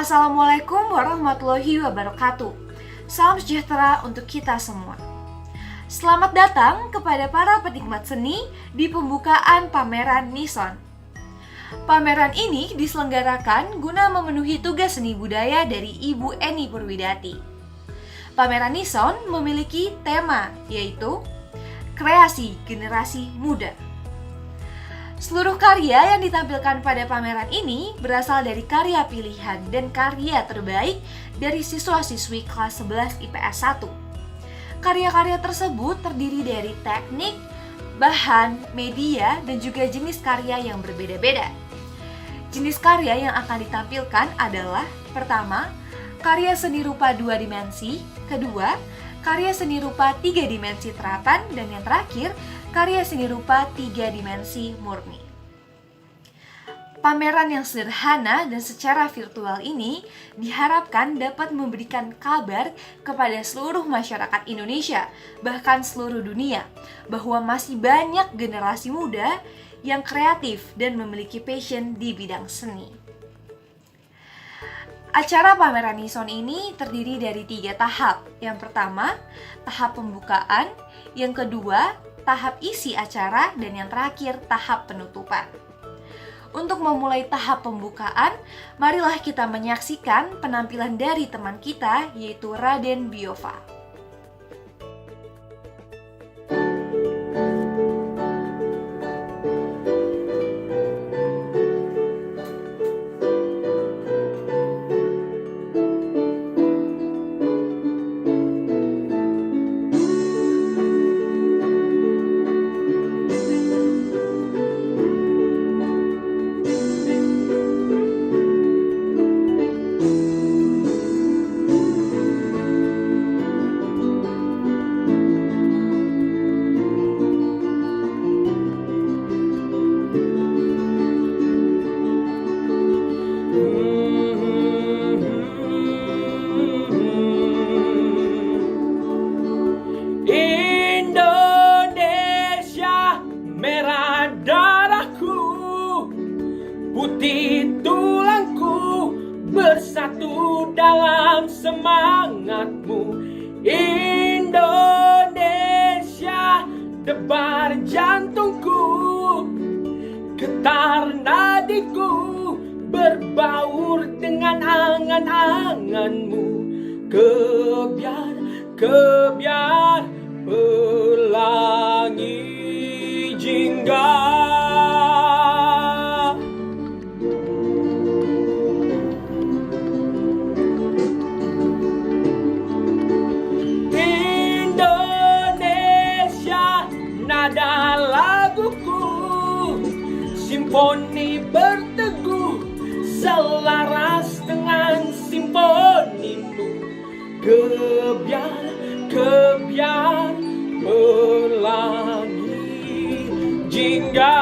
Assalamualaikum warahmatullahi wabarakatuh. Salam sejahtera untuk kita semua. Selamat datang kepada para penikmat seni di pembukaan pameran Nison. Pameran ini diselenggarakan guna memenuhi tugas seni budaya dari Ibu Eni Purwidati. Pameran Nison memiliki tema yaitu Kreasi Generasi Muda. Seluruh karya yang ditampilkan pada pameran ini berasal dari karya pilihan dan karya terbaik dari siswa-siswi kelas 11 IPS 1. Karya-karya tersebut terdiri dari teknik, bahan, media, dan juga jenis karya yang berbeda-beda. Jenis karya yang akan ditampilkan adalah: pertama, karya seni rupa 2 dimensi, kedua, karya seni rupa 3 dimensi terapan, dan yang terakhir, karya seni rupa 3 dimensi murni. Pameran yang sederhana dan secara virtual ini diharapkan dapat memberikan kabar kepada seluruh masyarakat Indonesia, bahkan seluruh dunia, bahwa masih banyak generasi muda yang kreatif dan memiliki passion di bidang seni. Acara pameran Nison ini terdiri dari 3 tahap. Yang pertama, tahap pembukaan, yang kedua, tahap isi acara, dan yang terakhir, tahap penutupan. Untuk memulai tahap pembukaan, marilah kita menyaksikan penampilan dari teman kita, yaitu Raden Biova. Putih tulangku bersatu dalam semangatmu. Indonesia, debar jantungku, getar nadiku, berbaur dengan angan-anganmu. Kebiar pelangi jingga. Nada laguku, simfoni berteguh, selaras dengan simfonimu. Kebiar pelangi jingga.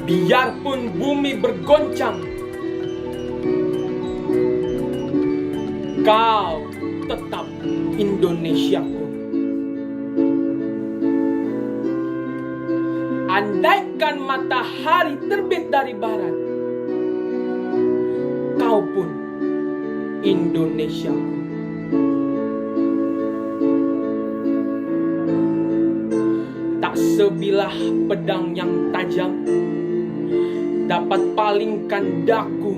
Biarpun bumi bergoncang, kau tetap Indonesiaku. Andaikan matahari terbit dari barat, kau pun Indonesiaku. Tak sebilah pedang yang tajam dapat palingkan daku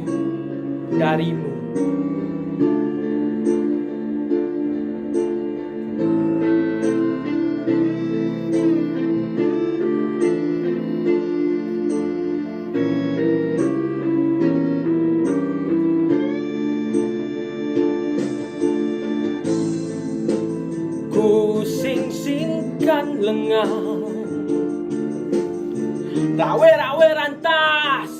darimu. Ku sing-singkan lengan, rawe-rawe rantas,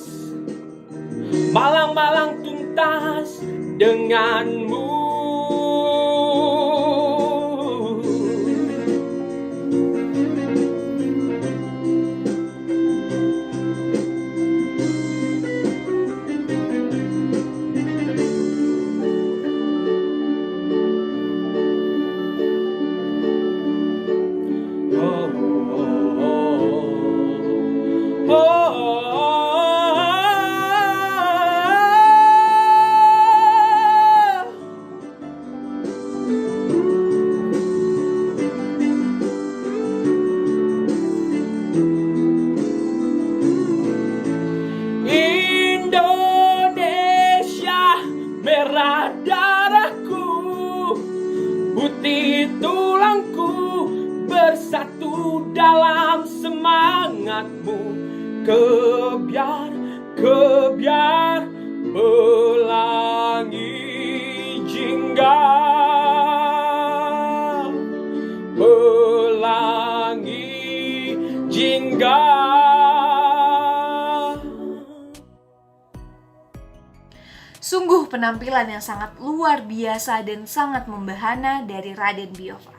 malang-malang tuntas denganmu. semangatmu, kebiar pelangi jingga, pelangi jingga. Sungguh penampilan yang sangat luar biasa dan sangat membahana dari Raden Biyova.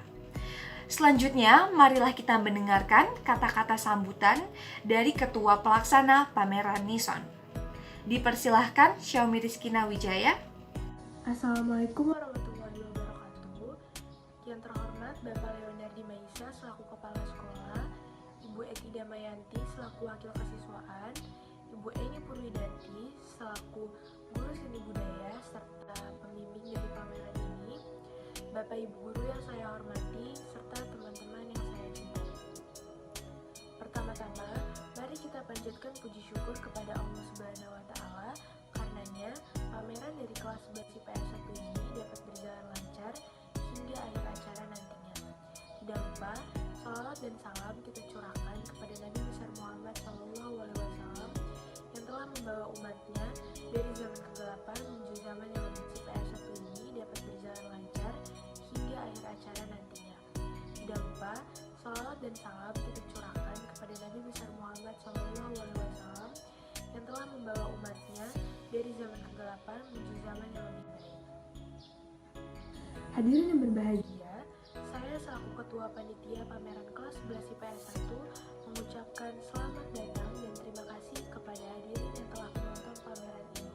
Selanjutnya, marilah kita mendengarkan kata-kata sambutan dari Ketua Pelaksana Pameran Nison. Dipersilahkan Xiaomi Rizkina Wijaya. Assalamualaikum warahmatullahi wabarakatuh. Yang terhormat Bapak Leonardi Maisa selaku Kepala Sekolah, Ibu Eki Damayanti selaku Wakil Kesiswaan, Ibu Eni Purwidati selaku Guru Seni Budaya serta pembimbing dari pameran ini, Bapak Ibu Guru yang saya hormati, serta teman-teman yang saya cintai. Pertama-tama, mari kita panjatkan puji syukur kepada Allah Subhanahu wa Ta'ala, karenanya pameran dari kelas 11 IPS 1 ini dapat berjalan lancar hingga akhir acara nantinya. Tidak lupa, salawat dan salam kita curahkan kepada Nabi besar Muhammad SAW yang telah membawa umatnya dari zaman kegelapan menuju zaman yang lebih suci. IPS 1 ini dapat berjalan lancar hingga akhir acara nantinya. Tidak lupa, salawat dan salam kita curahkan kepada Nabi besar Muhammad SAW yang telah membawa umatnya dari zaman kegelapan menuju zaman yang lebih baik. Hadirin yang berbahagia, saya selaku Ketua Panitia Pameran kelas 11 IPS 1 mengucapkan selamat datang dan terima kasih kepada hadirin yang telah menonton pameran ini.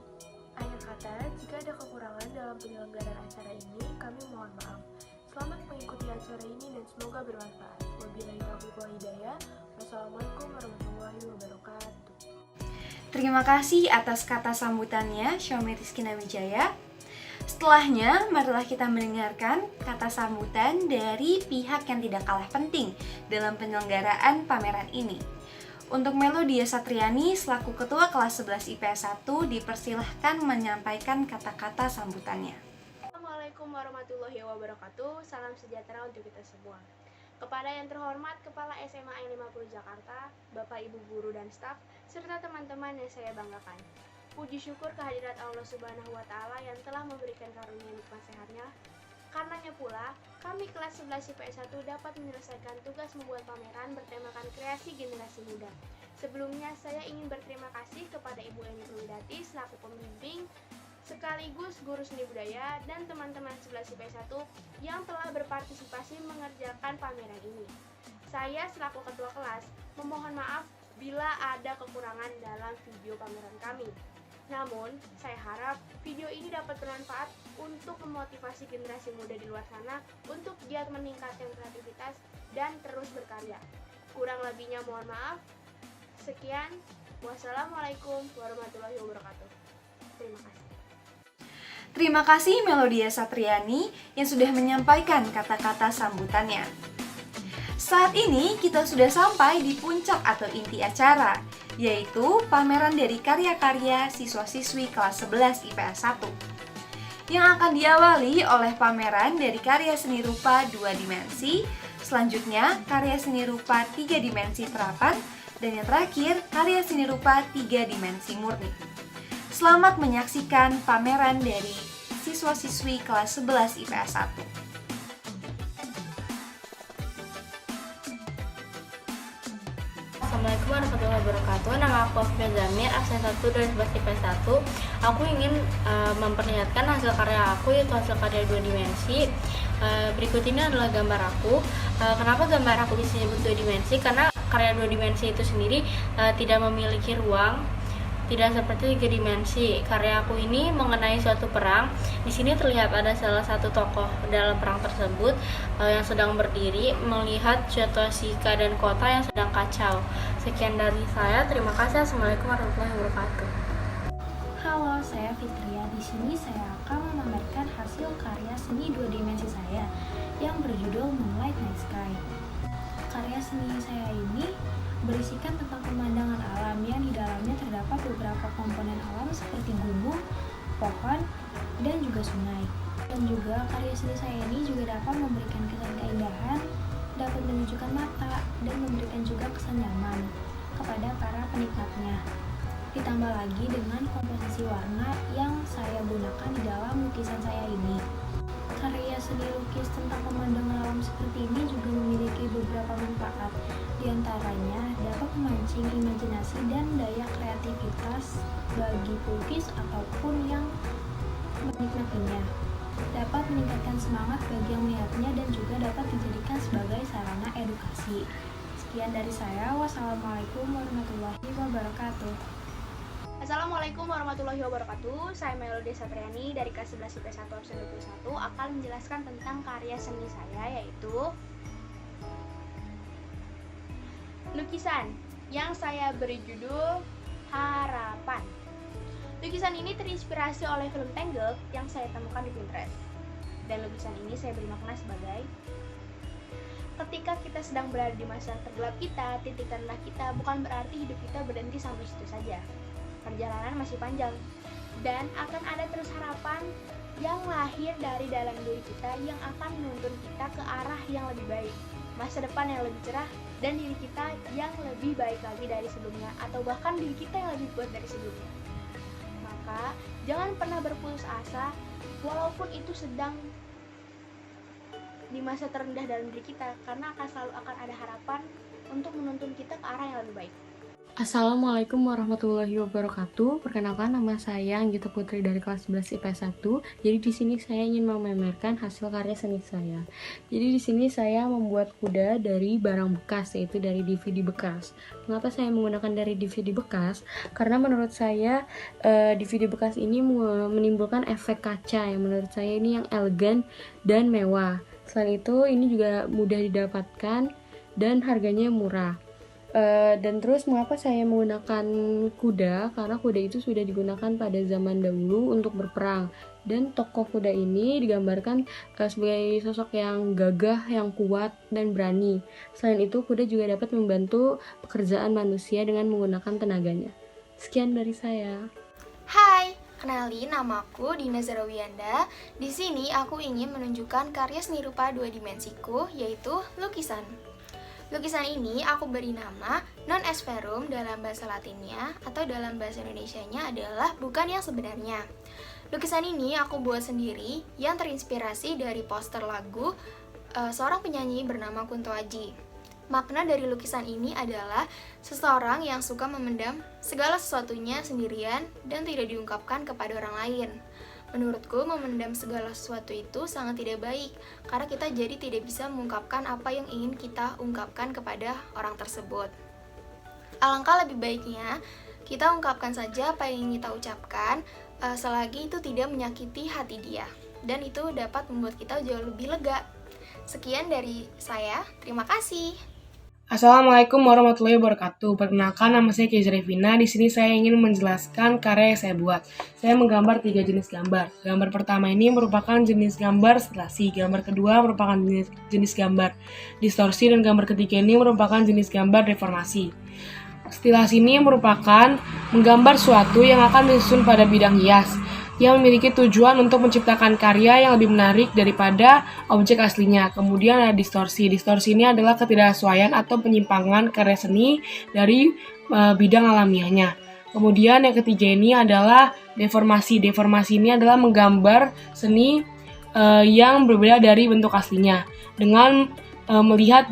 Akhir kata, jika ada kekurangan dalam penyelenggaraan acara ini, kami mohon maaf. Selamat mengikuti acara ini dan semoga bermanfaat. Wabillahi taufiq wal hidayah. Wassalamualaikum warahmatullahi wabarakatuh. Terima kasih atas kata sambutannya, Xiaomi Rizkina Wijaya. Setelahnya, marilah kita mendengarkan kata sambutan dari pihak yang tidak kalah penting dalam penyelenggaraan pameran ini. Untuk Melodia Satriani, selaku Ketua kelas 11 IPS 1, dipersilahkan menyampaikan kata-kata sambutannya. Assalamualaikum warahmatullahi wabarakatuh. Salam sejahtera untuk kita semua. Kepada yang terhormat Kepala SMA N 50 Jakarta, Bapak Ibu Guru dan staf, serta teman-teman yang saya banggakan. Puji syukur kehadirat Allah Subhanahu wa Ta'ala yang telah memberikan karunia nikmat sehatnya. Karenanya pula, kami kelas 11 IPS 1 dapat menyelesaikan tugas membuat pameran bertemakan kreasi generasi muda. Sebelumnya, saya ingin berterima kasih kepada Ibu Eni Purwidati selaku pembimbing sekaligus guru seni budaya dan teman-teman 11 IPS 1 yang telah berpartisipasi mengerjakan pameran ini. Saya selaku ketua kelas memohon maaf bila ada kekurangan dalam video pameran kami. Namun, saya harap video ini dapat bermanfaat untuk memotivasi generasi muda di luar sana untuk giat meningkatkan kreativitas dan terus berkarya. Kurang lebihnya mohon maaf. Sekian, wassalamualaikum warahmatullahi wabarakatuh. Terima kasih. Terima kasih Melodia Satriani yang sudah menyampaikan kata-kata sambutannya. Saat ini kita sudah sampai di puncak atau inti acara, yaitu pameran dari karya-karya siswa-siswi kelas 11 IPS 1 yang akan diawali oleh pameran dari karya seni rupa 2 dimensi, selanjutnya karya seni rupa 3 dimensi terapan, dan yang terakhir karya seni rupa 3 dimensi murni. Selamat menyaksikan pameran dari siswa-siswi kelas 11 IPS 1. Assalamualaikum warahmatullahi wabarakatuh. Nama aku Afifah Zamir, absen 1 dari 11 IPS 1. Aku ingin memperlihatkan hasil karya aku, yaitu hasil karya 2 dimensi. Berikut ini adalah gambar aku. Kenapa gambar aku disebut 2 dimensi? Karena karya 2 dimensi itu sendiri tidak memiliki ruang, tidak seperti 3 dimensi. Karya aku ini mengenai suatu perang. Di sini terlihat ada salah satu tokoh dalam perang tersebut yang sedang berdiri melihat situasi keadaan kota yang sedang kacau. Sekian dari saya. Terima kasih. Assalamualaikum warahmatullahi wabarakatuh. Halo, saya Fitria. Di sini saya akan memamerkan hasil karya seni 2 dimensi saya yang berjudul Moonlight Night Sky. Karya seni saya ini berisikan tentang pemandangan alam yang di dalamnya terdapat beberapa komponen alam seperti gunung, pohon, dan juga sungai. Dan juga karya seni saya ini juga dapat memberikan kesan keindahan, dapat menunjukkan mata, dan memberikan juga kesan nyaman. kepada para penikmatnya. Ditambah lagi dengan komposisi warna yang saya gunakan di dalam lukisan saya ini. Karya seni lukis tentang pemandangan alam seperti ini juga memiliki beberapa manfaat. Di antaranya dapat memancing imajinasi dan daya kreativitas bagi pelukis ataupun yang menikmatinya. Dapat meningkatkan semangat bagi yang melihatnya dan juga dapat dijadikan sebagai sarana edukasi. Sekian dari saya. Wassalamualaikum warahmatullahi wabarakatuh. Assalamualaikum warahmatullahi wabarakatuh. Saya Melody Satriani dari kelas 11 IPS 1 absen 21 akan menjelaskan tentang karya seni saya, yaitu lukisan yang saya beri judul Harapan. Lukisan ini terinspirasi oleh film Tangled yang saya temukan di Pinterest. Dan lukisan ini saya beri makna sebagai: ketika kita sedang berada di masa tergelap kita, titik terendah kita, bukan berarti hidup kita berhenti sampai situ saja. Perjalanan masih panjang dan akan ada terus harapan yang lahir dari dalam diri kita yang akan menuntun kita ke arah yang lebih baik, masa depan yang lebih cerah, dan diri kita yang lebih baik lagi dari sebelumnya, atau bahkan diri kita yang lebih kuat dari sebelumnya. Maka jangan pernah berputus asa walaupun itu sedang di masa terendah dalam diri kita, karena selalu akan ada harapan untuk menuntun kita ke arah yang lebih baik. Assalamualaikum warahmatullahi wabarakatuh. Perkenalkan, nama saya Anggita Putri dari kelas 11 IPS 1. Jadi di sini saya ingin memamerkan hasil karya seni saya. Jadi di sini saya membuat kuda dari barang bekas, yaitu dari DVD bekas. Mengapa saya menggunakan dari DVD bekas? Karena menurut saya DVD bekas ini menimbulkan efek kaca yang menurut saya ini yang elegan dan mewah. Selain itu, ini juga mudah didapatkan dan harganya murah. Dan terus mengapa saya menggunakan kuda? Karena kuda itu sudah digunakan pada zaman dahulu untuk berperang. Dan tokoh kuda ini digambarkan sebagai sosok yang gagah, yang kuat, dan berani. Selain itu, kuda juga dapat membantu pekerjaan manusia dengan menggunakan tenaganya. Sekian dari saya. Hai, kenalin, namaku Dina Zarawianda. Di sini aku ingin menunjukkan karya seni rupa dua dimensiku, yaitu lukisan. Lukisan ini aku beri nama non est verum dalam bahasa Latinnya, atau dalam bahasa Indonesianya adalah bukan yang sebenarnya. Lukisan ini aku buat sendiri yang terinspirasi dari poster lagu seorang penyanyi bernama Kunto Aji. Makna dari lukisan ini adalah seseorang yang suka memendam segala sesuatunya sendirian dan tidak diungkapkan kepada orang lain. Menurutku, memendam segala sesuatu itu sangat tidak baik, karena kita jadi tidak bisa mengungkapkan apa yang ingin kita ungkapkan kepada orang tersebut. Alangkah lebih baiknya, kita ungkapkan saja apa yang ingin kita ucapkan, selagi itu tidak menyakiti hati dia, dan itu dapat membuat kita jauh lebih lega. Sekian dari saya, terima kasih. Assalamualaikum warahmatullahi wabarakatuh. Perkenalkan, nama saya Kezia Revina. Di sini saya ingin menjelaskan karya yang saya buat. Saya menggambar 3 jenis gambar. Gambar pertama ini merupakan jenis gambar stilasi. Gambar kedua merupakan jenis gambar distorsi, dan gambar ketiga ini merupakan jenis gambar deformasi. Stilasi ini merupakan menggambar suatu yang akan disusun pada bidang hias, yang memiliki tujuan untuk menciptakan karya yang lebih menarik daripada objek aslinya. Kemudian ada distorsi. Distorsi ini adalah ketidaksesuaian atau penyimpangan karya seni dari bidang alamiahnya. Kemudian yang ketiga ini adalah deformasi. Deformasi ini adalah menggambar seni yang berbeda dari bentuk aslinya dengan melihat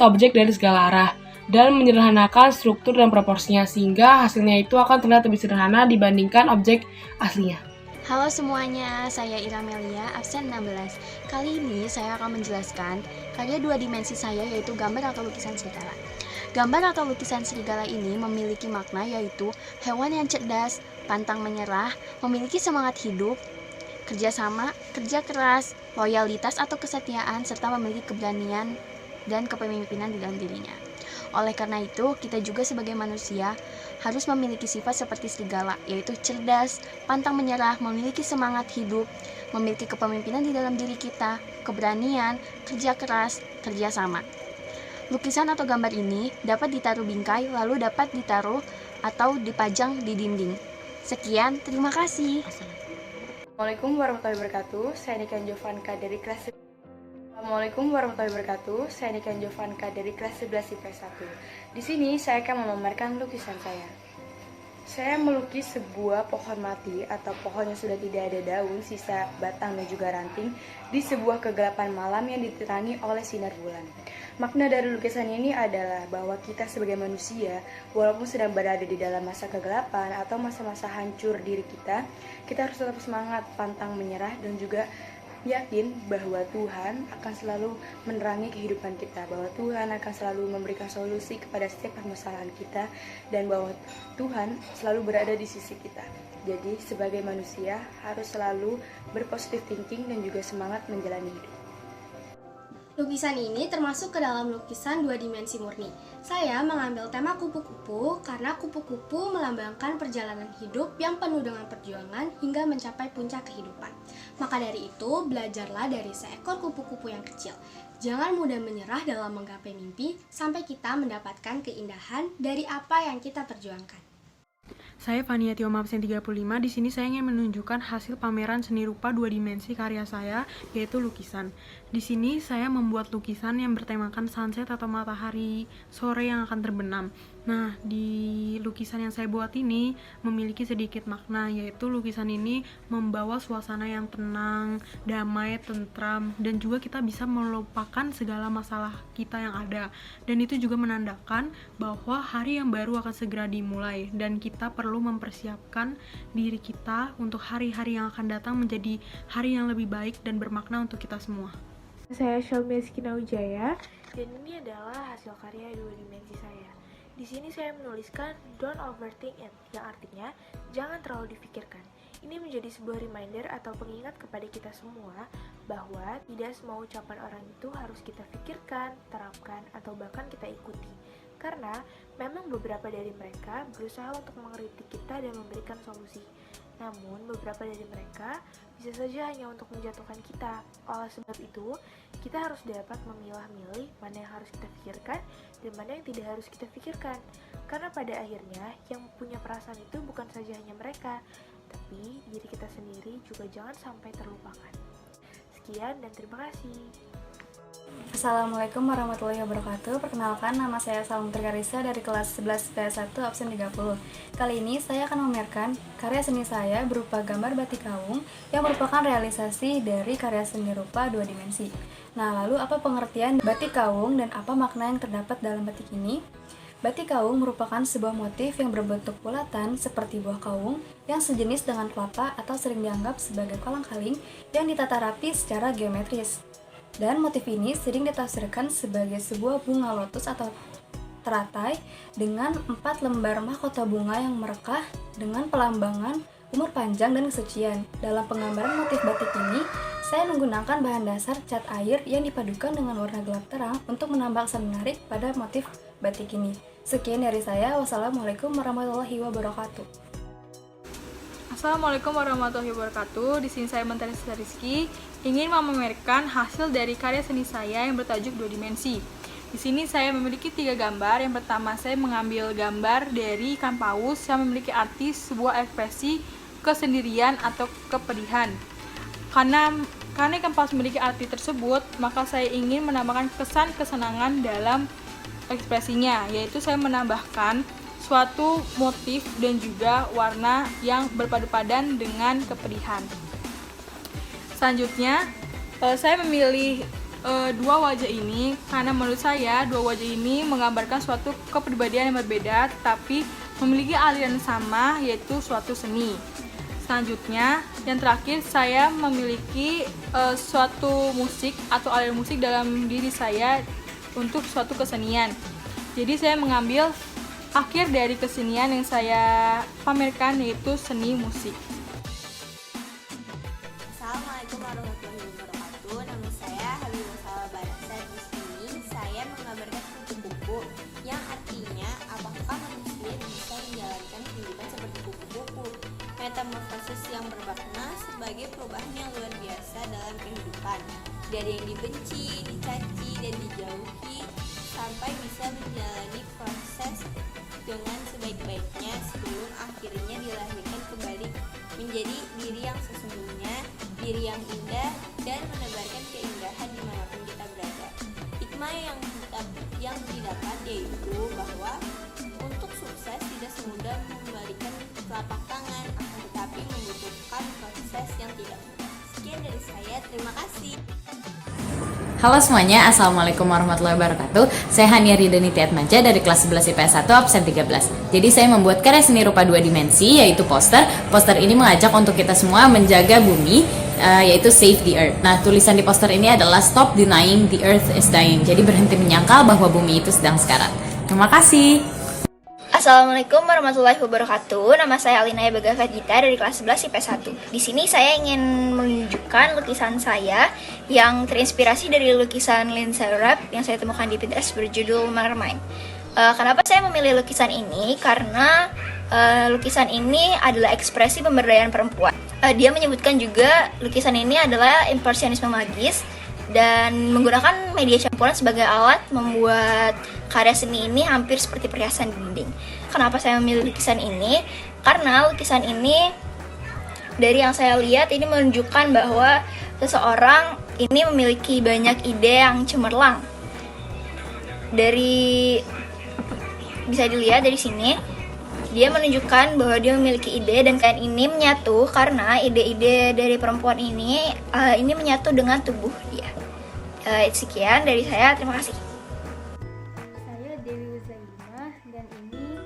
objek dari segala arah dan menyederhanakan struktur dan proporsinya, sehingga hasilnya itu akan terlihat lebih sederhana dibandingkan objek aslinya. Halo semuanya, saya Iramelia, absen 16. Kali ini saya akan menjelaskan karya dua dimensi saya, yaitu gambar atau lukisan serigala. Gambar atau lukisan serigala ini memiliki makna, yaitu hewan yang cerdas, pantang menyerah, memiliki semangat hidup, kerjasama, kerja keras, loyalitas atau kesetiaan, serta memiliki keberanian dan kepemimpinan di dalam dirinya. Oleh karena itu, kita juga sebagai manusia harus memiliki sifat seperti serigala, yaitu cerdas, pantang menyerah, memiliki semangat hidup, memiliki kepemimpinan di dalam diri kita, keberanian, kerja keras, kerjasama. Lukisan atau gambar ini dapat ditaruh bingkai, lalu dapat ditaruh atau dipajang di dinding. Sekian, terima kasih. Assalamualaikum warahmatullahi wabarakatuh. Saya Nika Jovanka dari kelas Assalamualaikum warahmatullahi wabarakatuh. Saya Nika Jovanka dari kelas 11 IPS 1. Di sini saya akan memamerkan lukisan saya. Saya melukis sebuah pohon mati atau pohon yang sudah tidak ada daun, sisa batang dan juga ranting di sebuah kegelapan malam yang diterangi oleh sinar bulan. Makna dari lukisan ini adalah bahwa kita sebagai manusia, walaupun sedang berada di dalam masa kegelapan atau masa-masa hancur diri kita harus tetap semangat, pantang menyerah dan juga yakin bahwa Tuhan akan selalu menerangi kehidupan kita, bahwa Tuhan akan selalu memberikan solusi kepada setiap permasalahan kita, dan bahwa Tuhan selalu berada di sisi kita. Jadi sebagai manusia harus selalu berpositif thinking dan juga semangat menjalani hidup. Lukisan ini termasuk ke dalam lukisan 2 dimensi murni. Saya mengambil tema kupu-kupu karena kupu-kupu melambangkan perjalanan hidup yang penuh dengan perjuangan hingga mencapai puncak kehidupan. Maka dari itu, belajarlah dari seekor kupu-kupu yang kecil. Jangan mudah menyerah dalam menggapai mimpi sampai kita mendapatkan keindahan dari apa yang kita perjuangkan. Saya Fania Tioma absen 35. Di sini saya ingin menunjukkan hasil pameran seni rupa 2 dimensi karya saya, yaitu lukisan. Di sini saya membuat lukisan yang bertemakan sunset atau matahari sore yang akan terbenam. Nah, di lukisan yang saya buat ini memiliki sedikit makna, yaitu lukisan ini membawa suasana yang tenang, damai, tentram, dan juga kita bisa melupakan segala masalah kita yang ada. Dan itu juga menandakan bahwa hari yang baru akan segera dimulai, dan kita perlu mempersiapkan diri kita untuk hari-hari yang akan datang menjadi hari yang lebih baik dan bermakna untuk kita semua. Saya Shelmy Eskina Wijaya, dan ini adalah hasil karya 2 dimensi saya. Di sini saya menuliskan don't overthink it, yang artinya jangan terlalu difikirkan. Ini menjadi sebuah reminder atau pengingat kepada kita semua bahwa tidak semua ucapan orang itu harus kita pikirkan, terapkan, atau bahkan kita ikuti. Karena memang beberapa dari mereka berusaha untuk mengkritik kita dan memberikan solusi. Namun beberapa dari mereka bisa saja hanya untuk menjatuhkan kita. Oleh sebab itu, kita harus dapat memilah-milih mana yang harus kita pikirkan dan mana yang tidak harus kita pikirkan. Karena pada akhirnya yang punya perasaan itu bukan saja hanya mereka, tapi diri kita sendiri juga jangan sampai terlupakan. Sekian dan terima kasih. Assalamualaikum warahmatullahi wabarakatuh. Perkenalkan, nama saya Salma Trikarisa dari kelas 11 PS1 absen 30. Kali ini saya akan memamerkan karya seni saya berupa gambar batik kawung yang merupakan realisasi dari karya seni rupa 2 dimensi. Nah, lalu apa pengertian batik kawung dan apa makna yang terdapat dalam batik ini? Batik kawung merupakan sebuah motif yang berbentuk bulatan seperti buah kawung yang sejenis dengan kelapa atau sering dianggap sebagai kolang-kaling yang ditata rapi secara geometris. Dan motif ini sering ditafsirkan sebagai sebuah bunga lotus atau teratai dengan 4 lembar mahkota bunga yang merekah dengan pelambangan umur panjang dan kesucian. Dalam penggambaran motif batik ini, saya menggunakan bahan dasar cat air yang dipadukan dengan warna gelap terang untuk menambah kesan menarik pada motif batik ini. Sekian dari saya. Wassalamualaikum warahmatullahi wabarakatuh. Assalamualaikum warahmatullahi wabarakatuh. Di sini saya Menteri Rizky ingin memamerkan hasil dari karya seni saya yang bertajuk 2 dimensi. Di sini saya memiliki 3 gambar. Yang pertama, saya mengambil gambar dari ikan paus yang memiliki arti sebuah ekspresi kesendirian atau kepedihan. Karena ikan paus memiliki arti tersebut, maka saya ingin menambahkan kesan kesenangan dalam ekspresinya, yaitu saya menambahkan suatu motif dan juga warna yang berpadu padan dengan kepedihan. Selanjutnya, saya memilih 2 wajah ini karena menurut saya 2 wajah ini menggambarkan suatu kepribadian yang berbeda tetapi memiliki aliran sama, yaitu suatu seni. Selanjutnya, yang terakhir, saya memiliki suatu musik atau aliran musik dalam diri saya untuk suatu kesenian. Jadi saya mengambil akhir dari kesenian yang saya pamerkan, yaitu seni musik. Assalamualaikum warahmatullahi wabarakatuh. Nama saya Habibah Salwa Barasa. Di sini saya menggambarkan kupu-kupu yang artinya apakah manusia bisa menjalankan kehidupan seperti kupu-kupu. Metamorfosis yang bermakna sebagai perubahan yang luar biasa dalam kehidupan. Dari yang dibenci, dicaci, dan dijauhi sampai bisa menjalani proses dengan sebaik-baiknya sebelum akhirnya dilahirkan kembali menjadi diri yang sesungguhnya, diri yang indah, dan menebarkan keindahan dimanapun kita Halo semuanya, Assalamualaikum warahmatullahi wabarakatuh. Saya Hania Ridhaniti Atmaja dari kelas 11 IPS 1 absen 13. Jadi saya membuat karya seni rupa 2 dimensi, yaitu poster. Poster ini mengajak untuk kita semua menjaga bumi, yaitu Save the Earth. Nah, tulisan di poster ini adalah Stop Denying the Earth is Dying. Jadi berhenti menyangkal bahwa bumi itu sedang sekarat. Terima kasih. Assalamualaikum warahmatullahi wabarakatuh. Nama saya Alinaya Bagava Gita dari kelas 11 IPS 1. Di sini saya ingin menunjukkan lukisan saya yang terinspirasi dari lukisan Lindsay Wrap yang saya temukan di Pinterest berjudul Mermaid. Kenapa saya memilih lukisan ini? Karena lukisan ini adalah ekspresi pemberdayaan perempuan. Dia menyebutkan juga lukisan ini adalah impresionisme magis dan menggunakan media campuran sebagai alat membuat karya seni ini hampir seperti perhiasan di dinding. Kenapa saya memilih lukisan ini? Karena lukisan ini dari yang saya lihat ini menunjukkan bahwa seseorang ini memiliki banyak ide yang cemerlang. Bisa dilihat dari sini, dia menunjukkan bahwa dia memiliki ide dan kain ini menyatu karena ide-ide dari perempuan ini menyatu dengan tubuh dia. Sekian dari saya, terima kasih. Saya Dewi Uzalina dan ini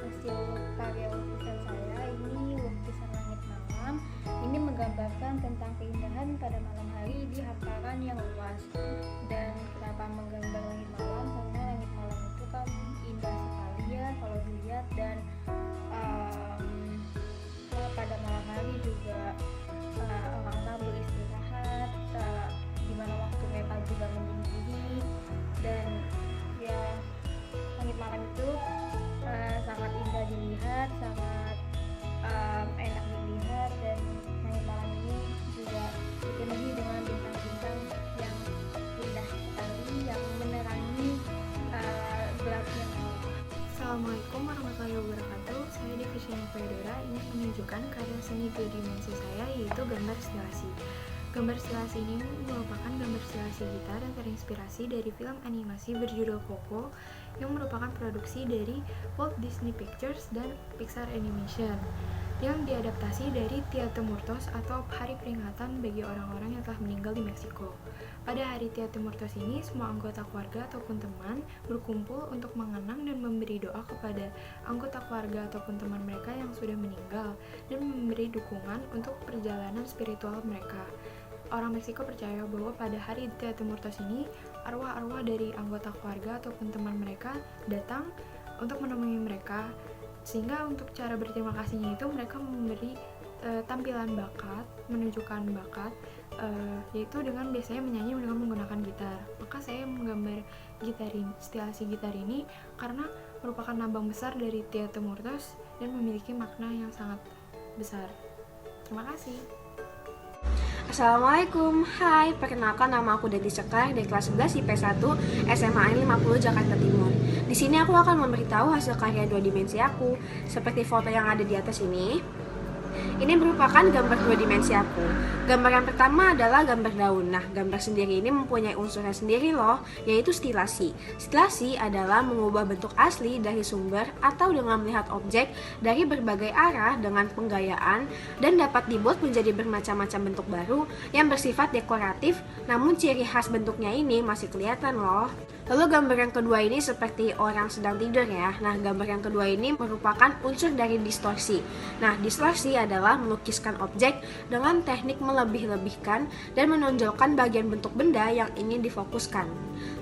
hasil karya lukisan saya. Ini lukisan langit malam. Ini menggambarkan tentang keindahan pada malam hari di hamparan yang luas. Dan kenapa menggambar langit malam? Karena langit malam itu kan indah sekali ya kalau dilihat, dan pada malam hari juga orang-orang beristirahat, di mana waktu mereka juga menyendiri, dan ya langit malam itu sangat indah dilihat, sangat enak dilihat, dan langit malam ini juga dipenuhi dengan bintang-bintang yang indah sekali yang menerangi gelapnya malam. Assalamualaikum warahmatullahi wabarakatuh. Saya Devisiana Feodora ingin menunjukkan karya seni 2 dimensi saya, yaitu gambar stilasi. Gambar stilasi ini merupakan gambar stilasi gitar yang terinspirasi dari film animasi berjudul Coco yang merupakan produksi dari Walt Disney Pictures dan Pixar Animation yang diadaptasi dari Dia de Muertos atau Hari Peringatan bagi orang-orang yang telah meninggal di Meksiko. Pada hari Dia de Muertos ini, semua anggota keluarga ataupun teman berkumpul untuk mengenang dan memberi doa kepada anggota keluarga ataupun teman mereka yang sudah meninggal dan memberi dukungan untuk perjalanan spiritual mereka. Orang Meksiko percaya bahwa pada hari Dia de Muertos ini, arwah-arwah dari anggota keluarga ataupun teman mereka datang untuk menemui mereka, sehingga untuk cara berterima kasihnya itu mereka memberi tampilan bakat, menunjukkan bakat, yaitu dengan biasanya menyanyi dengan menggunakan gitar. Maka saya menggambar stilasi gitar ini karena merupakan lambang besar dari Dia de Muertos dan memiliki makna yang sangat besar. Terima kasih. Assalamualaikum, hai, perkenalkan nama aku Deti Sekar dari kelas 11 IPS 1 SMA 50 Jakarta Timur. Di sini aku akan memberitahu hasil karya 2 dimensi aku, seperti foto yang ada di atas ini. Ini merupakan gambar 2 dimensi aku. Gambar yang pertama adalah gambar daun. Nah, gambar sendiri ini mempunyai unsurnya sendiri loh, yaitu stilasi. Stilasi adalah mengubah bentuk asli dari sumber atau dengan melihat objek dari berbagai arah dengan penggayaan dan dapat dibuat menjadi bermacam-macam bentuk baru yang bersifat dekoratif, namun ciri khas bentuknya ini masih kelihatan loh. Lalu gambar yang kedua ini seperti orang sedang tidur ya. Nah, gambar yang kedua ini merupakan unsur dari distorsi. Nah, distorsi adalah melukiskan objek dengan teknik melebih-lebihkan dan menonjolkan bagian bentuk benda yang ingin difokuskan.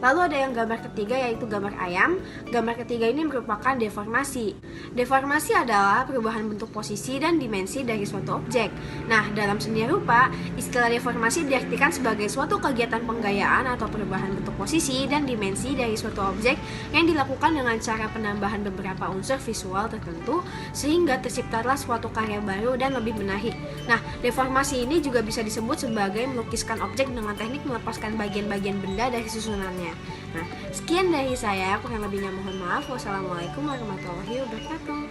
Lalu ada yang gambar ketiga, yaitu gambar ayam. Gambar ketiga ini merupakan deformasi. Deformasi adalah perubahan bentuk posisi dan dimensi dari suatu objek. Nah, dalam seni rupa, istilah deformasi diartikan sebagai suatu kegiatan penggayaan atau perubahan bentuk posisi dan dimensi dari suatu objek yang dilakukan dengan cara penambahan beberapa unsur visual tertentu sehingga terciptalah suatu karya baru dan lebih menarik. Nah, deformasi ini juga bisa disebut sebagai melukiskan objek dengan teknik melepaskan bagian-bagian benda dari susunannya. Nah, sekian dari saya, kurang lebihnya mohon maaf. Wassalamualaikum warahmatullahi wabarakatuh.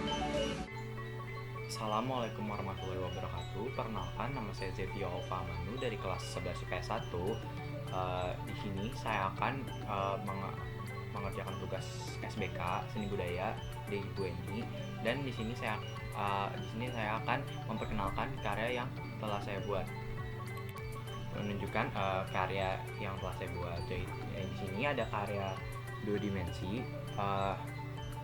Assalamualaikum warahmatullahi wabarakatuh. Perkenalkan, nama saya Zevio Alfamanu dari kelas 11 IPS 1. Di sini saya akan mengerjakan tugas SBK Seni Budaya di UNI, dan di sini saya akan memperkenalkan karya yang telah saya buat. menunjukkan karya yang telah saya buat. Jadi di sini ada karya 2 dimensi,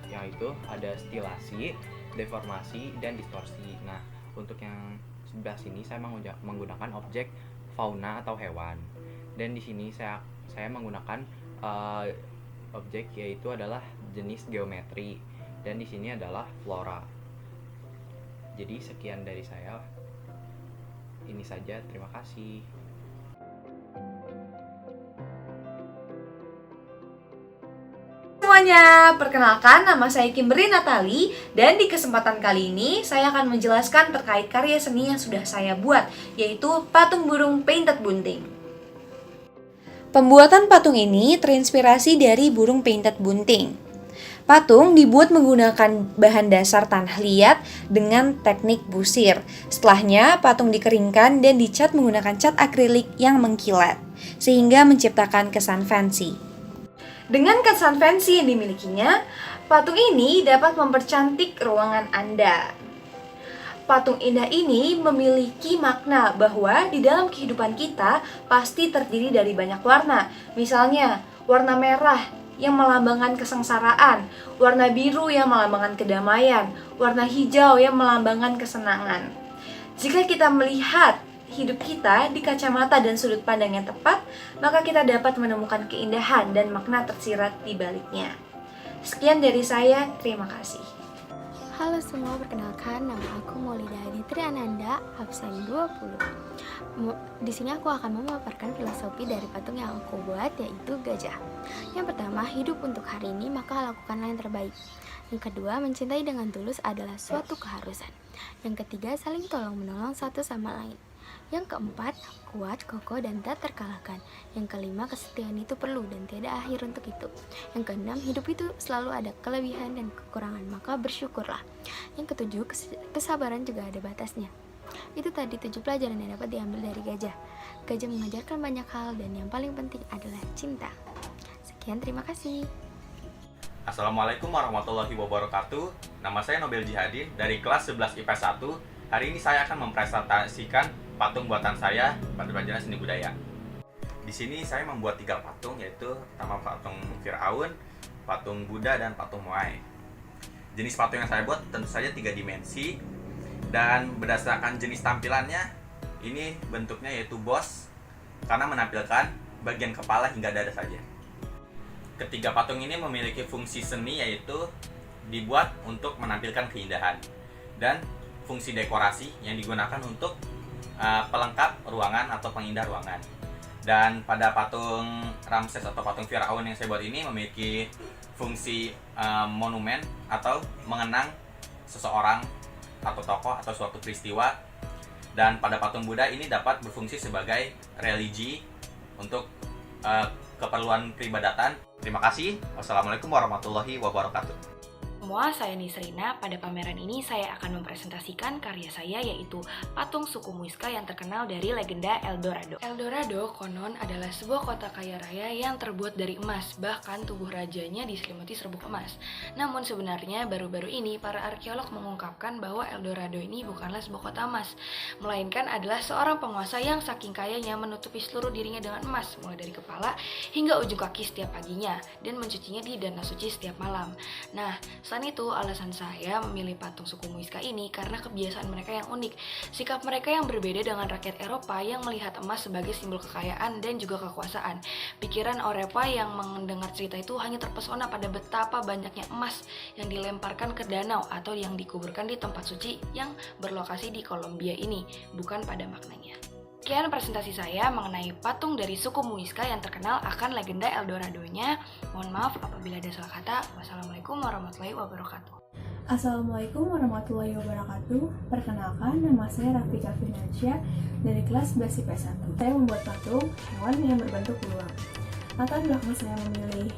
yaitu ada stilasi, deformasi, dan distorsi. Nah, untuk yang sebelah sini saya menggunakan objek fauna atau hewan, dan di sini saya menggunakan objek yaitu adalah jenis geometri, dan di sini adalah flora. Jadi sekian dari saya, ini saja, terima kasih. Semuanya, perkenalkan nama saya Kimberly Natali, dan di kesempatan kali ini saya akan menjelaskan terkait karya seni yang sudah saya buat, yaitu patung burung painted bunting. Pembuatan patung ini terinspirasi dari burung painted bunting. Patung dibuat menggunakan bahan dasar tanah liat dengan teknik busir. Setelahnya, patung dikeringkan dan dicat menggunakan cat akrilik yang mengkilat, sehingga menciptakan kesan fancy. Dengan kesan fancy yang dimilikinya, patung ini dapat mempercantik ruangan Anda. Patung indah ini memiliki makna bahwa di dalam kehidupan kita pasti terdiri dari banyak warna. Misalnya, warna merah yang melambangkan kesengsaraan, warna biru yang melambangkan kedamaian, warna hijau yang melambangkan kesenangan. Jika kita melihat hidup kita di kacamata dan sudut pandang yang tepat, maka kita dapat menemukan keindahan dan makna tersirat di baliknya. Sekian dari saya, terima kasih. Halo semua, perkenalkan nama aku Maulida Aditri Ananda, absen 20. Di sini aku akan memaparkan filosofi dari patung yang aku buat, yaitu gajah. Yang pertama, hidup untuk hari ini, maka lakukanlah yang terbaik. Yang kedua, mencintai dengan tulus adalah suatu keharusan. Yang ketiga, saling tolong-menolong satu sama lain. Yang keempat, kuat, kokoh, dan tak terkalahkan. Yang kelima, kesetiaan itu perlu dan tiada akhir untuk itu. Yang keenam, hidup itu selalu ada kelebihan dan kekurangan, maka bersyukurlah. Yang ketujuh, kesabaran juga ada batasnya. Itu tadi 7 pelajaran yang dapat diambil dari gajah. Gajah mengajarkan banyak hal dan yang paling penting adalah cinta. Sekian, terima kasih. Assalamualaikum warahmatullahi wabarakatuh. Nama saya Nobel Jihadin dari kelas 11 IPS 1. Hari ini saya akan mempresentasikan patung buatan saya pada pelajaran seni budaya. Di sini saya membuat 3 patung, yaitu pertama patung Firaun, patung Buddha, dan patung Moai. Jenis patung yang saya buat tentu saja 3 dimensi, dan berdasarkan jenis tampilannya, ini bentuknya yaitu boss, karena menampilkan bagian kepala hingga dada saja. Ketiga patung ini memiliki fungsi seni, yaitu dibuat untuk menampilkan keindahan, dan fungsi dekorasi yang digunakan untuk pelengkap ruangan atau pengindah ruangan. Dan pada patung Ramses atau patung Firaun yang saya buat ini memiliki fungsi monumen atau mengenang seseorang atau tokoh atau suatu peristiwa. Dan pada patung Buddha ini dapat berfungsi sebagai religi untuk keperluan peribadatan. Terima kasih. Wassalamualaikum warahmatullahi wabarakatuh. Semua, saya Nisrina. Pada pameran ini saya akan mempresentasikan karya saya, yaitu patung suku Muisca yang terkenal dari legenda Eldorado. Eldorado konon adalah sebuah kota kaya raya yang terbuat dari emas, bahkan tubuh rajanya diselimuti serbuk emas. Namun sebenarnya baru-baru ini para arkeolog mengungkapkan bahwa Eldorado ini bukanlah sebuah kota emas, melainkan adalah seorang penguasa yang saking kayanya menutupi seluruh dirinya dengan emas, mulai dari kepala hingga ujung kaki setiap paginya, dan mencucinya di danau suci setiap malam. Nah, selain itu, alasan saya memilih patung suku Muisca ini karena kebiasaan mereka yang unik, sikap mereka yang berbeda dengan rakyat Eropa yang melihat emas sebagai simbol kekayaan dan juga kekuasaan. Pikiran Eropa yang mendengar cerita itu hanya terpesona pada betapa banyaknya emas yang dilemparkan ke danau atau yang dikuburkan di tempat suci yang berlokasi di Kolombia ini, bukan pada maknanya. Sekian presentasi saya mengenai patung dari suku Muisca yang terkenal akan legenda Eldorado-nya. Mohon maaf apabila ada salah kata. Wassalamualaikum warahmatullahi wabarakatuh. Assalamualaikum warahmatullahi wabarakatuh. Perkenalkan, nama saya Rafika Finansyah dari kelas 11 IPS 1. Saya membuat patung hewan yang berbentuk beruang. Latar belakang saya memilih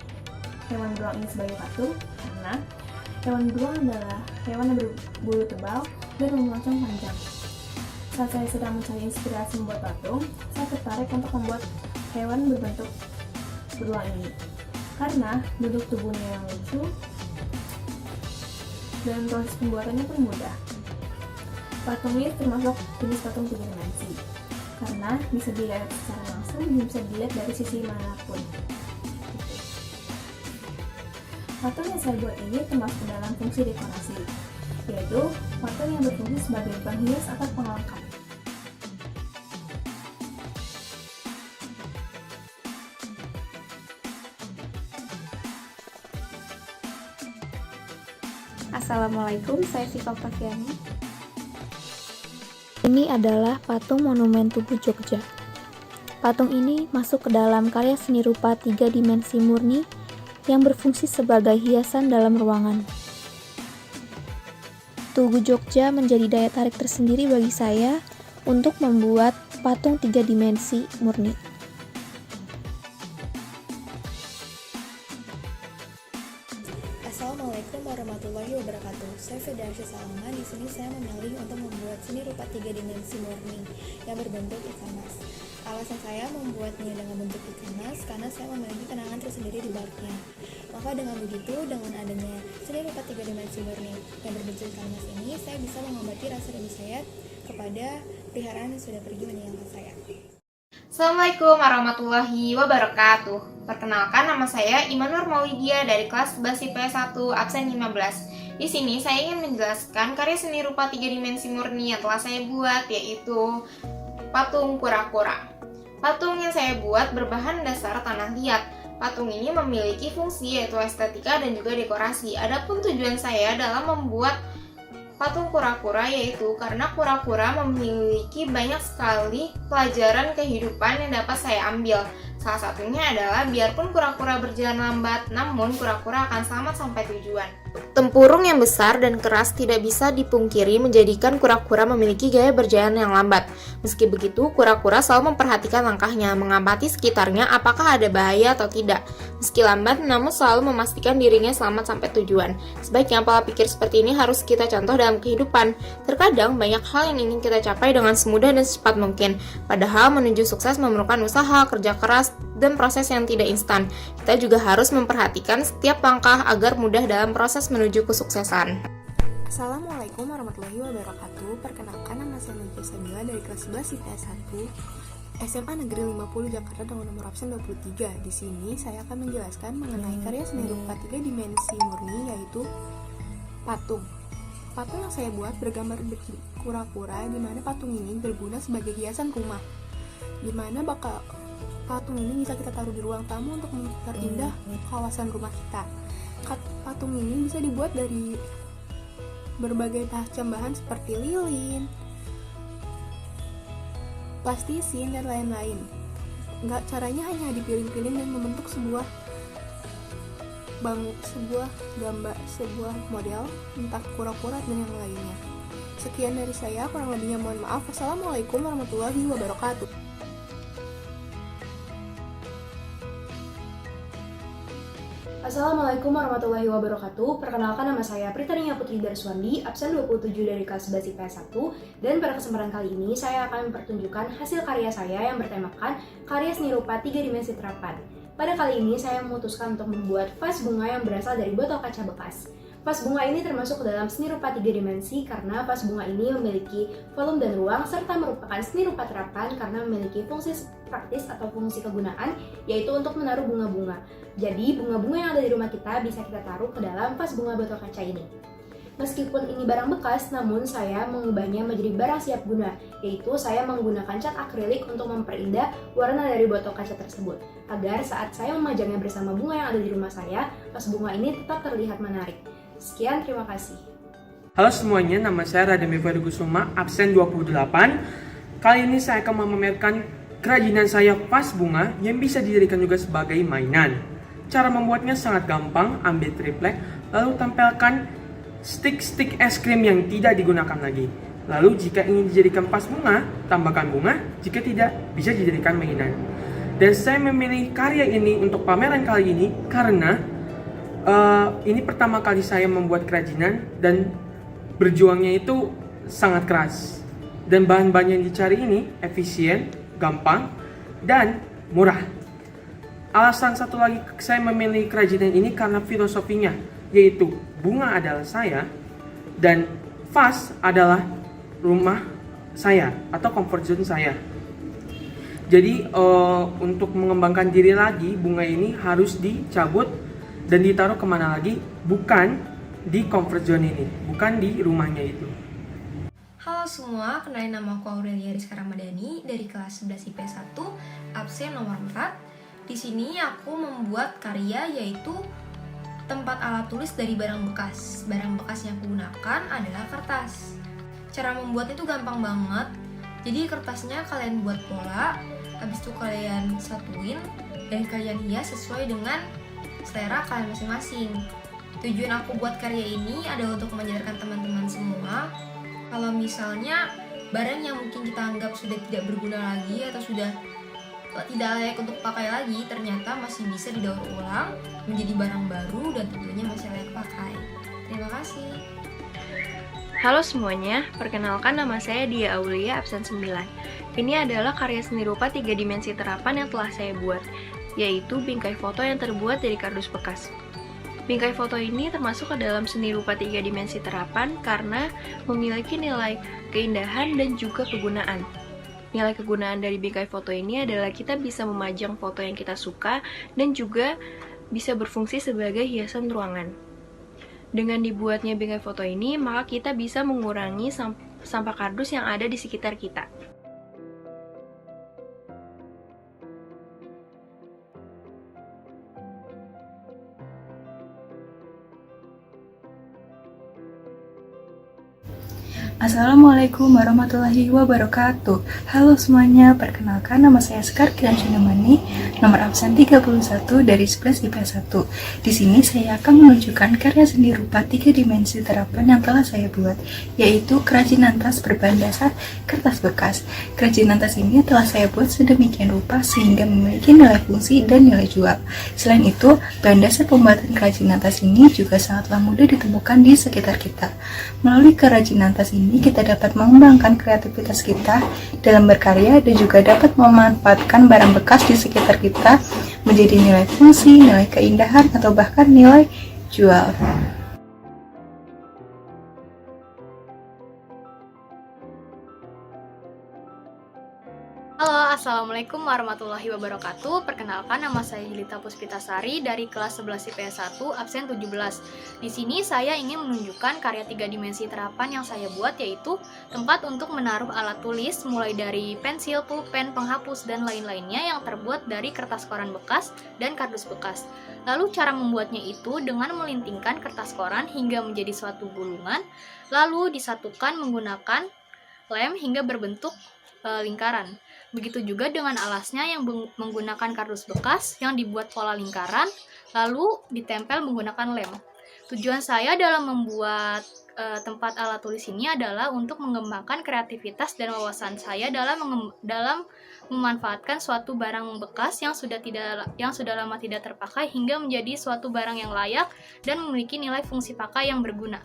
hewan beruang ini sebagai patung karena hewan beruang adalah hewan yang berbulu tebal dan memoncong panjang. Saat saya sedang mencari inspirasi membuat patung, saya tertarik untuk membuat hewan berbentuk beruang ini karena bentuk tubuhnya yang lucu dan proses pembuatannya pun mudah. Patung ini termasuk jenis patung 3 dimensi. karena bisa dilihat secara langsung, bisa dilihat dari sisi manapun. Patung yang saya buat ini termasuk dalam fungsi dekorasi, yaitu patung yang berfungsi sebagai penghias atau pengelengkap. Assalamualaikum, saya Siva Oktaviani. Ini adalah patung Monumen Tugu Jogja. Patung ini masuk ke dalam karya seni rupa 3 dimensi murni yang berfungsi sebagai hiasan dalam ruangan. Tugu Jogja menjadi daya tarik tersendiri bagi saya untuk membuat patung 3 dimensi murni. Assalamualaikum warahmatullahi wabarakatuh. Saya Fidarsya Salma. Di sini saya memilih untuk membuat seni rupa 3 dimensi murni yang berbentuk ikan mas. Alasan saya membuatnya dengan bentuk ikan mas karena saya memiliki kenangan tersendiri di baliknya. Maka dengan begitu, dengan adanya seni rupa 3 dimensi murni yang berbentuk ikan mas ini, saya bisa mengobati rasa rindu saya kepada peliharaan yang sudah pergi meninggalkan saya. Assalamualaikum warahmatullahi wabarakatuh. Perkenalkan, nama saya Imanur Maulidia dari kelas 11 IPS 1 absen 15. Di sini saya ingin menjelaskan karya seni rupa 3 dimensi murni yang telah saya buat, yaitu patung kura-kura. Patung yang saya buat berbahan dasar tanah liat. Patung ini memiliki fungsi yaitu estetika dan juga dekorasi. Adapun tujuan saya dalam membuat patung kura-kura yaitu karena kura-kura memiliki banyak sekali pelajaran kehidupan yang dapat saya ambil. Salah satunya adalah biarpun kura-kura berjalan lambat, namun kura-kura akan selamat sampai tujuan. Tempurung yang besar dan keras tidak bisa dipungkiri menjadikan kura-kura memiliki gaya berjalan yang lambat. Meski begitu, kura-kura selalu memperhatikan langkahnya, mengamati sekitarnya apakah ada bahaya atau tidak. Meski lambat, namun selalu memastikan dirinya selamat sampai tujuan. Sebaiknya pola pikir seperti ini harus kita contoh dalam kehidupan. Terkadang banyak hal yang ingin kita capai dengan semudah dan secepat mungkin. Padahal menuju sukses memerlukan usaha, kerja keras, dan proses yang tidak instan. Kita juga harus memperhatikan setiap langkah agar mudah dalam proses menuju kesuksesan. Assalamualaikum warahmatullahi wabarakatuh. Perkenalkan, nama saya Najwa Sabila dari kelas 11 IPS 1 SMA Negeri 50 Jakarta dengan nomor absen 23. Di sini saya akan menjelaskan mengenai karya seni rupa 3 dimensi murni yaitu patung. Patung yang saya buat bergambar kura-kura, di mana patung ini berguna sebagai hiasan rumah. Di mana patung ini bisa kita taruh di ruang tamu untuk memperindah kawasan rumah kita. Patung ini bisa dibuat dari berbagai macam bahan seperti lilin, plastisin, dan lain-lain. Caranya hanya dipiling-piling dan membentuk sebuah gambar, sebuah model, entah kura-kura dan yang lainnya. Sekian dari saya, kurang lebihnya mohon maaf. Wassalamualaikum warahmatullahi wabarakatuh. Assalamualaikum warahmatullahi wabarakatuh. Perkenalkan, nama saya Pritania Putri Darswandi, absen 27 dari kelas 11 IPS 1. Dan pada kesempatan kali ini saya akan mempertunjukkan hasil karya saya yang bertemakan karya seni rupa 3 dimensi terapan. Pada kali ini saya memutuskan untuk membuat vas bunga yang berasal dari botol kaca bekas. Vas bunga ini termasuk ke dalam seni rupa 3 dimensi karena vas bunga ini memiliki volume dan ruang serta merupakan seni rupa terapan karena memiliki fungsi praktis atau fungsi kegunaan yaitu untuk menaruh bunga-bunga. Jadi bunga-bunga yang ada di rumah kita bisa kita taruh ke dalam vas bunga botol kaca ini. Meskipun ini barang bekas, namun saya mengubahnya menjadi barang siap guna, yaitu saya menggunakan cat akrilik untuk memperindah warna dari botol kaca tersebut, agar saat saya memajangnya bersama bunga yang ada di rumah saya, vas bunga ini tetap terlihat menarik. Sekian, terima kasih. Halo semuanya, nama saya Rademi Kusuma, absen 28. Kali ini saya akan memamerkan kerajinan saya vas bunga yang bisa dijadikan juga sebagai mainan. Cara membuatnya sangat gampang, ambil triplek, lalu tempelkan stick-stick es krim yang tidak digunakan lagi. Lalu jika ingin dijadikan vas bunga, tambahkan bunga, jika tidak, bisa dijadikan mainan. Dan saya memilih karya ini untuk pameran kali ini karena ini pertama kali saya membuat kerajinan dan berjuangnya itu sangat keras. Dan bahan-bahan yang dicari ini efisien, gampang, dan murah. Alasan satu lagi saya memilih kerajinan ini karena filosofinya, yaitu bunga adalah saya dan vas adalah rumah saya atau comfort zone saya. Jadi untuk mengembangkan diri lagi, bunga ini harus dicabut dan ditaruh kemana lagi, bukan di comfort zone ini, bukan di rumahnya itu. Halo semua, kenalin nama aku Aurelia Rizka Ramadhani dari kelas 11 IPS 1, absen nomor 4. Di sini aku membuat karya yaitu tempat alat tulis dari barang bekas. Barang bekas yang aku gunakan adalah kertas. Cara membuatnya itu gampang banget. Jadi kertasnya kalian buat pola, habis itu kalian satuin dan kalian hias sesuai dengan selera kalian masing-masing. Tujuan aku buat karya ini adalah untuk mengajarkan teman-teman semua kalau misalnya barang yang mungkin kita anggap sudah tidak berguna lagi atau sudah tidak layak untuk pakai lagi, ternyata masih bisa didaur ulang menjadi barang baru dan tentunya masih layak pakai. Terima kasih. Halo semuanya, perkenalkan nama saya Dia Aulia, absen 9. Ini adalah karya seni rupa 3 dimensi terapan yang telah saya buat, yaitu bingkai foto yang terbuat dari kardus bekas. Bingkai foto ini termasuk ke dalam seni rupa 3 dimensi terapan karena memiliki nilai keindahan dan juga kegunaan. Nilai kegunaan dari bingkai foto ini adalah kita bisa memajang foto yang kita suka dan juga bisa berfungsi sebagai hiasan ruangan. Dengan dibuatnya bingkai foto ini, maka kita bisa mengurangi sampah kardus yang ada di sekitar kita. Assalamualaikum warahmatullahi wabarakatuh. Halo semuanya, perkenalkan nama saya Sekar Kiransyunamani, nomor absen 31 dari 11 IPS 1. Di sini saya akan menunjukkan karya seni rupa 3 dimensi terapan yang telah saya buat, yaitu kerajinan tas berbahan dasar kertas bekas. Kerajinan tas ini telah saya buat sedemikian rupa sehingga memiliki nilai fungsi dan nilai jual. Selain itu, bahan dasar pembuatan kerajinan tas ini juga sangatlah mudah ditemukan di sekitar kita. Melalui kerajinan tas ini, kita dapat mengembangkan kreativitas kita dalam berkarya dan juga dapat memanfaatkan barang bekas di sekitar kita menjadi nilai fungsi, nilai keindahan, atau bahkan nilai jual. Halo, Assalamualaikum warahmatullahi wabarakatuh. Perkenalkan, nama saya Jelita Puspitasari dari kelas 11 IPS 1, absen 17. Di sini saya ingin menunjukkan karya 3 dimensi terapan yang saya buat, yaitu tempat untuk menaruh alat tulis mulai dari pensil, pulpen, penghapus, dan lain-lainnya yang terbuat dari kertas koran bekas dan kardus bekas. Lalu cara membuatnya itu dengan melintingkan kertas koran hingga menjadi suatu gulungan, lalu disatukan menggunakan lem hingga berbentuk lingkaran. Begitu juga dengan alasnya yang menggunakan kardus bekas yang dibuat pola lingkaran, lalu ditempel menggunakan lem. Tujuan saya dalam membuat tempat alat tulis ini adalah untuk mengembangkan kreativitas dan wawasan saya dalam memanfaatkan suatu barang bekas yang sudah lama tidak terpakai hingga menjadi suatu barang yang layak dan memiliki nilai fungsi pakai yang berguna.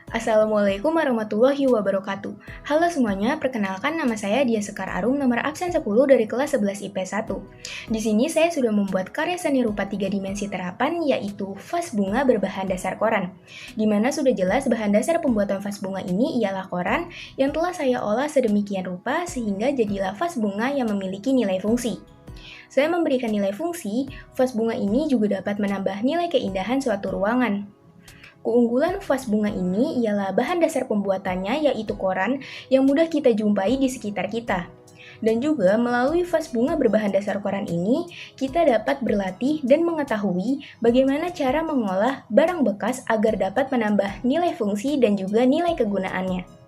Assalamualaikum warahmatullahi wabarakatuh. Halo semuanya, perkenalkan nama saya Dia Sekar Arum, nomor absen 10 dari kelas 11 IPS 1. Di sini saya sudah membuat karya seni rupa 3 dimensi terapan, yaitu vas bunga berbahan dasar koran. Dimana sudah jelas bahan dasar pembuatan vas bunga ini ialah koran yang telah saya olah sedemikian rupa sehingga jadilah vas bunga yang memiliki nilai fungsi. Saya memberikan nilai fungsi, vas bunga ini juga dapat menambah nilai keindahan suatu ruangan. Keunggulan vas bunga ini ialah bahan dasar pembuatannya yaitu koran yang mudah kita jumpai di sekitar kita. Dan juga melalui vas bunga berbahan dasar koran ini, kita dapat berlatih dan mengetahui bagaimana cara mengolah barang bekas agar dapat menambah nilai fungsi dan juga nilai kegunaannya.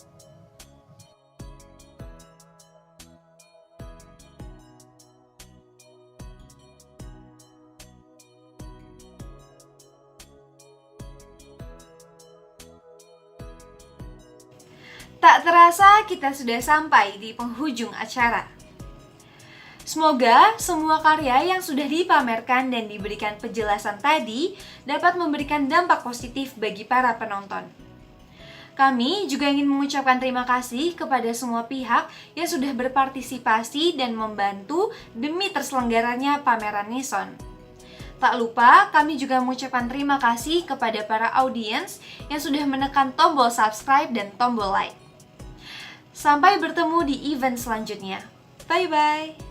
Tak terasa kita sudah sampai di penghujung acara. Semoga semua karya yang sudah dipamerkan dan diberikan penjelasan tadi dapat memberikan dampak positif bagi para penonton. Kami juga ingin mengucapkan terima kasih kepada semua pihak yang sudah berpartisipasi dan membantu demi terselenggaranya pameran Nison. Tak lupa, kami juga mengucapkan terima kasih kepada para audiens yang sudah menekan tombol subscribe dan tombol like. Sampai bertemu di event selanjutnya. Bye-bye!